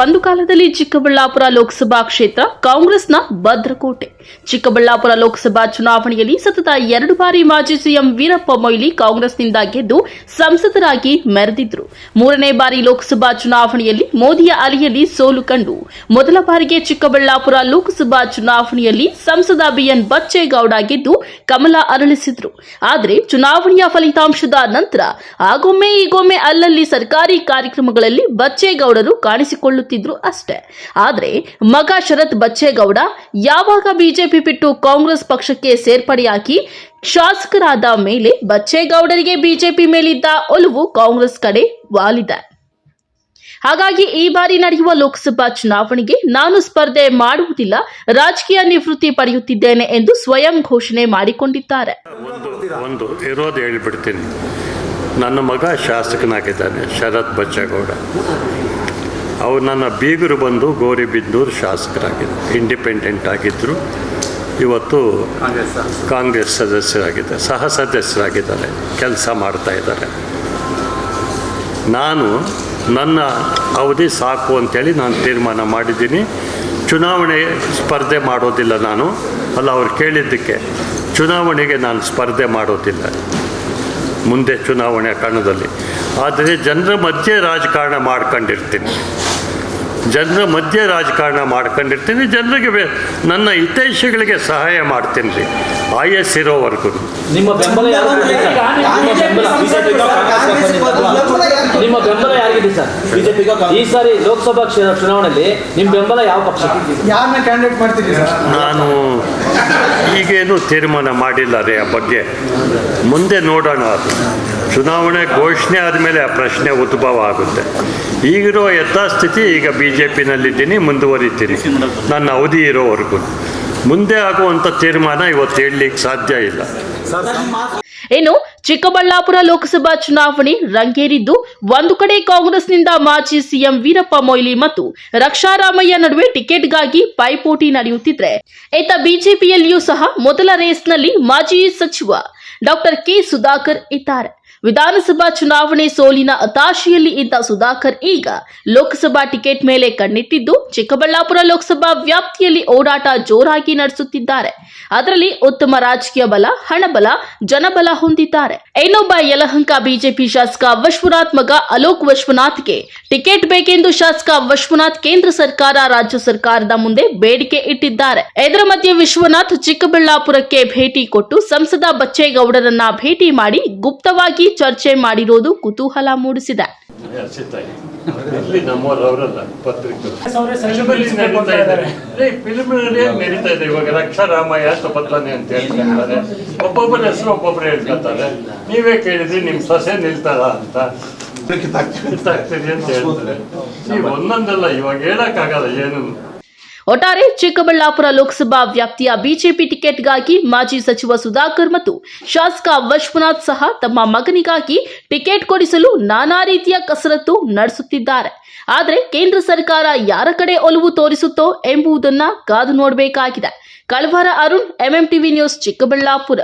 ಒಂದು ಕಾಲದಲ್ಲಿ ಚಿಕ್ಕಬಳ್ಳಾಪುರ ಲೋಕಸಭಾ ಕ್ಷೇತ್ರ ಕಾಂಗ್ರೆಸ್ನ ಭದ್ರಕೋಟೆ. ಚಿಕ್ಕಬಳ್ಳಾಪುರ ಲೋಕಸಭಾ ಚುನಾವಣೆಯಲ್ಲಿ ಸತತ 2 ಬಾರಿ ಮಾಜಿ ಸಿಎಂ ವೀರಪ್ಪ ಮೊಯ್ಲಿ ಕಾಂಗ್ರೆಸ್ನಿಂದ ಗೆದ್ದು ಸಂಸದರಾಗಿ ಮೆರೆದಿದ್ರು. 3ನೇ ಬಾರಿ ಲೋಕಸಭಾ ಚುನಾವಣೆಯಲ್ಲಿ ಮೋದಿಯ ಅಲೆಯಲ್ಲಿ ಸೋಲು ಕಂಡು ಮೊದಲ ಬಾರಿಗೆ ಚಿಕ್ಕಬಳ್ಳಾಪುರ ಲೋಕಸಭಾ ಚುನಾವಣೆಯಲ್ಲಿ ಸಂಸದ ಬಿಎನ್ ಬಚ್ಚೇಗೌಡ ಗೆದ್ದು ಕಮಲ ಅರಳಿಸಿದ್ರು. ಆದರೆ ಚುನಾವಣೆಯ ಫಲಿತಾಂಶದ ನಂತರ ಆಗೊಮ್ಮೆ ಈಗೊಮ್ಮೆ ಅಲ್ಲಲ್ಲಿ ಸರ್ಕಾರಿ ಕಾರ್ಯಕ್ರಮಗಳಲ್ಲಿ ಬಚ್ಚೇಗೌಡರು ಕಾಣಿಸಿಕೊಳ್ಳುತ್ತಿದ್ರು ಅಷ್ಟೇ. ಆದರೆ ಮಗ ಶರತ್ ಬಚ್ಚೇಗೌಡ ಯಾವಾಗ ಬಿಜೆಪಿ ಬಿಟ್ಟು ಕಾಂಗ್ರೆಸ್ ಪಕ್ಷಕ್ಕೆ ಸೇರ್ಪಡೆಯಾಗಿ ಶಾಸಕರಾದ ಮೇಲೆ ಬಚ್ಚೇಗೌಡರಿಗೆ ಬಿಜೆಪಿ ಮೇಲಿದ್ದ ಒಲವು ಕಾಂಗ್ರೆಸ್ ಕಡೆ ವಾಲಿದೆ. ಹಾಗಾಗಿ ಈ ಬಾರಿ ನಡೆಯುವ ಲೋಕಸಭಾ ಚುನಾವಣೆಗೆ ನಾನು ಸ್ಪರ್ಧೆ ಮಾಡುವುದಿಲ್ಲ, ರಾಜಕೀಯ ನಿವೃತ್ತಿ ಪಡೆಯುತ್ತಿದ್ದೇನೆ ಎಂದು ಸ್ವಯಂ ಘೋಷಣೆ ಮಾಡಿಕೊಂಡಿದ್ದಾರೆ. ಒಂದು ಇರೋದು ಹೇಳ್ಬಿಡ್ತೀನಿ, ನನ್ನ ಮಗ ಶಾಸಕನಾಗಿದ್ದಾನೆ ಶರತ್ ಬಚ್ಚೇಗೌಡ. ಅವರು ನನ್ನ ಬೀಗರು ಬಂದು ಗೌರಿಬಿದನೂರು ಶಾಸಕರಾಗಿದ್ದರು, ಇಂಡಿಪೆಂಡೆಂಟ್ ಆಗಿದ್ದರು. ಇವತ್ತು ಕಾಂಗ್ರೆಸ್ ಸದಸ್ಯರಾಗಿದ್ದಾರೆ, ಸಹ ಸದಸ್ಯರಾಗಿದ್ದಾರೆ, ಕೆಲಸ ಮಾಡ್ತಾ ಇದ್ದಾರೆ. ನಾನು ನನ್ನ ಅವಧಿ ಸಾಕು ಅಂತೇಳಿ ನಾನು ತೀರ್ಮಾನ ಮಾಡಿದ್ದೀನಿ. ಚುನಾವಣೆ ಸ್ಪರ್ಧೆ ಮಾಡೋದಿಲ್ಲ ನಾನು. ಅಲ್ಲ, ಅವ್ರು ಕೇಳಿದ್ದಕ್ಕೆ ಚುನಾವಣೆಗೆ ನಾನು ಸ್ಪರ್ಧೆ ಮಾಡೋದಿಲ್ಲ ಮುಂದೆ ಚುನಾವಣೆ ಕಣದಲ್ಲಿ. ಆದರೆ ಜನರ ಮಧ್ಯೆ ರಾಜಕಾರಣ ಮಾಡ್ಕೊಂಡಿರ್ತೀನಿ, ಜನರಿಗೆ ನನ್ನ ಹಿತೈಷಿಗಳಿಗೆ ಸಹಾಯ ಮಾಡ್ತೀನಿ ರೀ, ಆಯಸ್ಸಿರೋವರೆಗೂ. ನಿಮ್ಮ ಬೆಂಬಲ ಯಾರಿಗಿದೆ ಸರ್? ಬಿಜೆಪಿಗ ಈ ಸಾರಿ ಲೋಕಸಭಾ ಚುನಾವಣೆಯಲ್ಲಿ ನಿಮ್ಮ ಬೆಂಬಲ ಯಾವ ಪಕ್ಷಕ್ಕೆ? ಯಾರನ್ನ ಕ್ಯಾಂಡಿಡೇಟ್ ಮಾಡ್ತೀರಿ ಸರ್? ನಾನು ಈಗೇನು ತೀರ್ಮಾನ ಮಾಡಿಲ್ಲ ರೀ ಆ ಬಗ್ಗೆ, ಮುಂದೆ ನೋಡೋಣ. ಅದು ಚುನಾವಣೆ ಘೋಷಣೆ ಆದಮೇಲೆ ಆ ಪ್ರಶ್ನೆ ಉದ್ಭವ ಆಗುತ್ತೆ. ಈಗಿರೋ ಯಥಾಸ್ಥಿತಿ, ಈಗ ಬಿಜೆಪಿನಲ್ಲಿದ್ದೀನಿ, ಮುಂದುವರಿತೀನಿ ನನ್ನ ಅವಧಿ ಇರೋವರೆಗೂ. ಮುಂದೆ ಆಗುವಂಥ ತೀರ್ಮಾನ ಇವತ್ತು ಹೇಳಲಿಕ್ಕೆ ಸಾಧ್ಯ ಇಲ್ಲ. ಇನ್ನು ಚಿಕ್ಕಬಳ್ಳಾಪುರ ಲೋಕಸಭಾ ಚುನಾವಣೆ ರಂಗೇರಿದ್ದು, ಒಂದು ಕಡೆ ಕಾಂಗ್ರೆಸ್ನಿಂದ ಮಾಜಿ ಸಿಎಂ ವೀರಪ್ಪ ಮೊಯ್ಲಿ ಮತ್ತು ರಕ್ಷಾರಾಮಯ್ಯ ನಡುವೆ ಟಿಕೆಟ್ಗಾಗಿ ಪೈಪೋಟಿ ನಡೆಯುತ್ತಿದ್ರೆ, ಇತ್ತ ಬಿಜೆಪಿಯಲ್ಲಿಯೂ ಸಹ ಮೊದಲ ರೇಸ್ನಲ್ಲಿ ಮಾಜಿ ಸಚಿವ ಡಾಕ್ಟರ್ ಕೆ ಸುಧಾಕರ್ ಇದ್ದಾರೆ. ವಿಧಾನಸಭಾ ಚುನಾವಣೆ ಸೋಲಿನ ಹತಾಶೆಯಲ್ಲಿ ಇದ್ದ ಸುಧಾಕರ್ ಈಗ ಲೋಕಸಭಾ ಟಿಕೆಟ್ ಮೇಲೆ ಕಣ್ಣಿಟ್ಟಿದ್ದು, ಚಿಕ್ಕಬಳ್ಳಾಪುರ ಲೋಕಸಭಾ ವ್ಯಾಪ್ತಿಯಲ್ಲಿ ಓಡಾಟ ಜೋರಾಗಿ ನಡೆಸುತ್ತಿದ್ದಾರೆ. ಅದರಲ್ಲಿ ಉತ್ತಮ ರಾಜಕೀಯ ಬಲ, ಹಣಬಲ, ಜನಬಲ ಹೊಂದಿದ್ದಾರೆ. ಇನ್ನೊಬ್ಬ ಯಲಹಂಕ ಬಿಜೆಪಿ ಶಾಸಕ ವಿಶ್ವನಾಥ್ ಮಗ ಅಲೋಕ್ ವಿಶ್ವನಾಥ್ಗೆ ಟಿಕೆಟ್ ಬೇಕೆಂದು ಶಾಸಕ ವಿಶ್ವನಾಥ್ ಕೇಂದ್ರ ಸರ್ಕಾರ, ರಾಜ್ಯ ಸರ್ಕಾರದ ಮುಂದೆ ಬೇಡಿಕೆ ಇಟ್ಟಿದ್ದಾರೆ. ಇದರ ಮಧ್ಯೆ ವಿಶ್ವನಾಥ್ ಚಿಕ್ಕಬಳ್ಳಾಪುರಕ್ಕೆ ಭೇಟಿ ಕೊಟ್ಟು ಸಂಸದ ಬಚ್ಚೇಗೌಡರನ್ನ ಭೇಟಿ ಮಾಡಿ ಗುಪ್ತವಾಗಿ ಚರ್ಚೆ ಮಾಡಿರೋದು ಕುತೂಹಲ ಮೂಡಿಸಿದೆ. ನಡೀತಾ ಇದೆ ಇವಾಗ. ರಕ್ಷಾರಾಮಯ್ಯ ಬದಲಾನೆ ಅಂತ ಹೇಳ್ತಾರೆ, ಒಬ್ಬೊಬ್ಬರ ಹೆಸರು ಒಬ್ಬೊಬ್ಬರು ಹೇಳ್ಕೊತಾರೆ. ನೀವೇ ಕೇಳಿದ್ರಿ ನಿಮ್ ಸೊಸೆ ನಿಲ್ತಾರ ಅಂತ, ಕಿತ್ತಾಗ್ತೀರಿ ಅಂತ ಹೇಳ್ತಾರೆ. ನೀವು ಒಂದೊಂದಲ್ಲ, ಇವಾಗ ಹೇಳಕ್ಕಾಗಲ್ಲ ಏನು. ಒಟ್ಟಾರೆ ಚಿಕ್ಕಬಳ್ಳಾಪುರ ಲೋಕಸಭಾ ವ್ಯಾಪ್ತಿಯ ಬಿಜೆಪಿ ಟಿಕೆಟ್ಗಾಗಿ ಮಾಜಿ ಸಚಿವ ಸುಧಾಕರ್ ಮತ್ತು ಶಾಸಕ ವಿಶ್ವನಾಥ್ ಸಹ ತಮ್ಮ ಮಗನಿಗಾಗಿ ಟಿಕೆಟ್ ಕೊಡಿಸಲು ನಾನಾ ರೀತಿಯ ಕಸರತ್ತು ನಡೆಸುತ್ತಿದ್ದಾರೆ. ಆದರೆ ಕೇಂದ್ರ ಸರ್ಕಾರ ಯಾರ ಕಡೆ ಒಲವು ತೋರಿಸುತ್ತೋ ಎಂಬುದನ್ನ ಕಾದು ನೋಡಬೇಕಾಗಿದೆ. Kalavara Arun, MM TV news, Chikkaballapur.